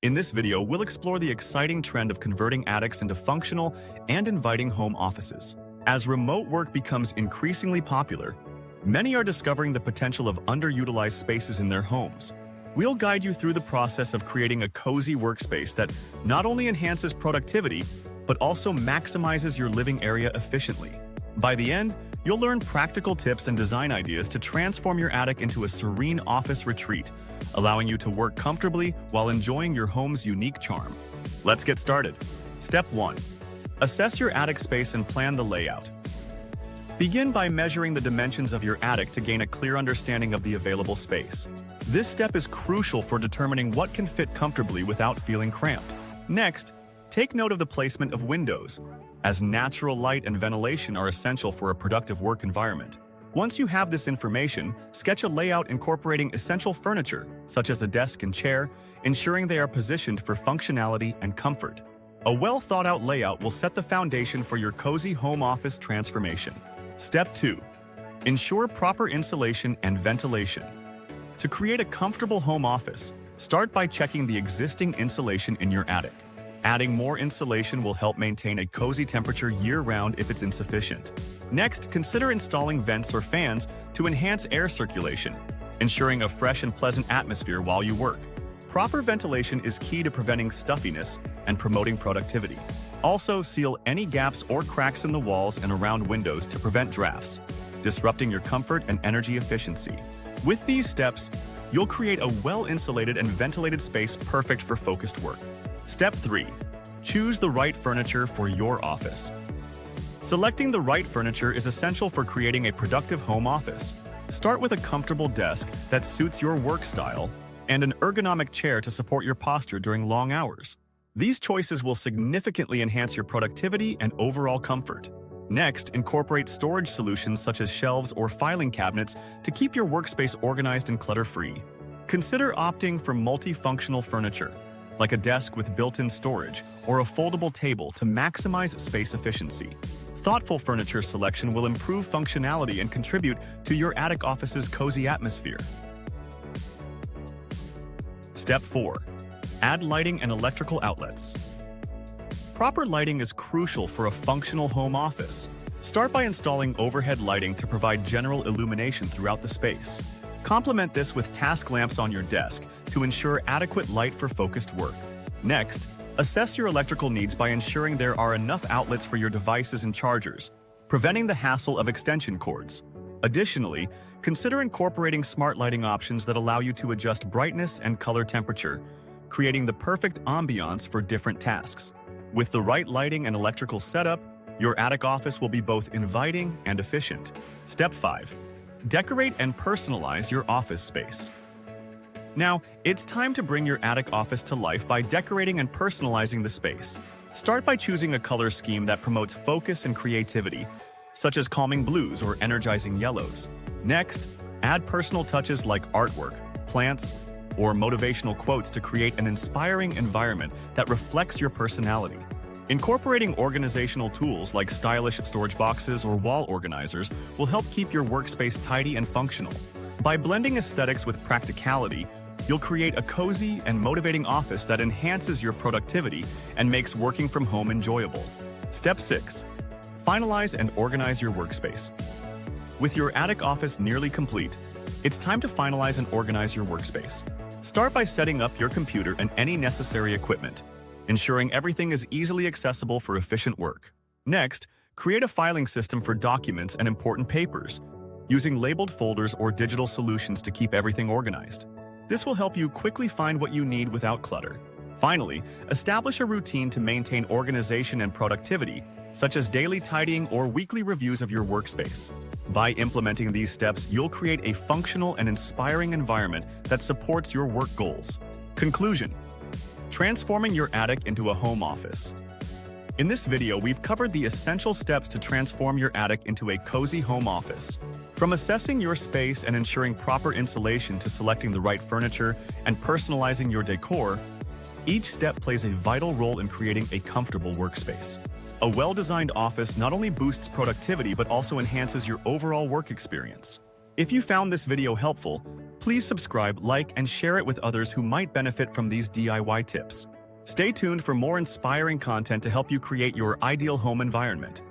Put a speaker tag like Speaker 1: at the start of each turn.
Speaker 1: In this video, we'll explore the exciting trend of converting attics into functional and inviting home offices. As remote work becomes increasingly popular, many are discovering the potential of underutilized spaces in their homes. We'll guide you through the process of creating a cozy workspace that not only enhances productivity, but also maximizes your living area efficiently. By the end, you'll learn practical tips and design ideas to transform your attic into a serene office retreat, allowing you to work comfortably while enjoying your home's unique charm. Let's get started. Step 1. Assess your attic space and plan the layout. Begin by measuring the dimensions of your attic to gain a clear understanding of the available space. This step is crucial for determining what can fit comfortably without feeling cramped. Next, take note of the placement of windows, as natural light and ventilation are essential for a productive work environment. Once you have this information, sketch a layout incorporating essential furniture, such as a desk and chair, ensuring they are positioned for functionality and comfort. A well-thought-out layout will set the foundation for your cozy home office transformation. Step 2. Ensure proper insulation and ventilation. To create a comfortable home office, start by checking the existing insulation in your attic. Adding more insulation will help maintain a cozy temperature year-round if it's insufficient. Next, consider installing vents or fans to enhance air circulation, ensuring a fresh and pleasant atmosphere while you work. Proper ventilation is key to preventing stuffiness and promoting productivity. Also, seal any gaps or cracks in the walls and around windows to prevent drafts, disrupting your comfort and energy efficiency. With these steps, you'll create a well-insulated and ventilated space perfect for focused work. Step 3. Choose the right furniture for your office. Selecting the right furniture is essential for creating a productive home office. Start with a comfortable desk that suits your work style and an ergonomic chair to support your posture during long hours. These choices will significantly enhance your productivity and overall comfort. Next, incorporate storage solutions such as shelves or filing cabinets to keep your workspace organized and clutter-free. Consider opting for multifunctional furniture, like a desk with built-in storage or a foldable table to maximize space efficiency. Thoughtful furniture selection will improve functionality and contribute to your attic office's cozy atmosphere. Step 4. Add lighting and electrical outlets. Proper lighting is crucial for a functional home office. Start by installing overhead lighting to provide general illumination throughout the space. Complement this with task lamps on your desk to ensure adequate light for focused work. Next, assess your electrical needs by ensuring there are enough outlets for your devices and chargers, preventing the hassle of extension cords. Additionally, consider incorporating smart lighting options that allow you to adjust brightness and color temperature, creating the perfect ambiance for different tasks. With the right lighting and electrical setup, your attic office will be both inviting and efficient. Step 5. Decorate and personalize your office space. Now, it's time to bring your attic office to life by decorating and personalizing the space. Start by choosing a color scheme that promotes focus and creativity, such as calming blues or energizing yellows. Next, add personal touches like artwork, plants, or motivational quotes to create an inspiring environment that reflects your personality. Incorporating organizational tools like stylish storage boxes or wall organizers will help keep your workspace tidy and functional. By blending aesthetics with practicality, you'll create a cozy and motivating office that enhances your productivity and makes working from home enjoyable. Step 6. Finalize and organize your workspace. With your attic office nearly complete, it's time to finalize and organize your workspace. Start by setting up your computer and any necessary equipment, ensuring everything is easily accessible for efficient work. Next, create a filing system for documents and important papers, using labeled folders or digital solutions to keep everything organized. This will help you quickly find what you need without clutter. Finally, establish a routine to maintain organization and productivity, such as daily tidying or weekly reviews of your workspace. By implementing these steps, you'll create a functional and inspiring environment that supports your work goals. Conclusion: transforming your attic into a home office. In this video, we've covered the essential steps to transform your attic into a cozy home office. From assessing your space and ensuring proper insulation to selecting the right furniture and personalizing your decor, each step plays a vital role in creating a comfortable workspace. A well-designed office not only boosts productivity but also enhances your overall work experience. If you found this video helpful, Please subscribe, like, and share it with others who might benefit from these DIY tips. Stay tuned for more inspiring content to help you create your ideal home environment.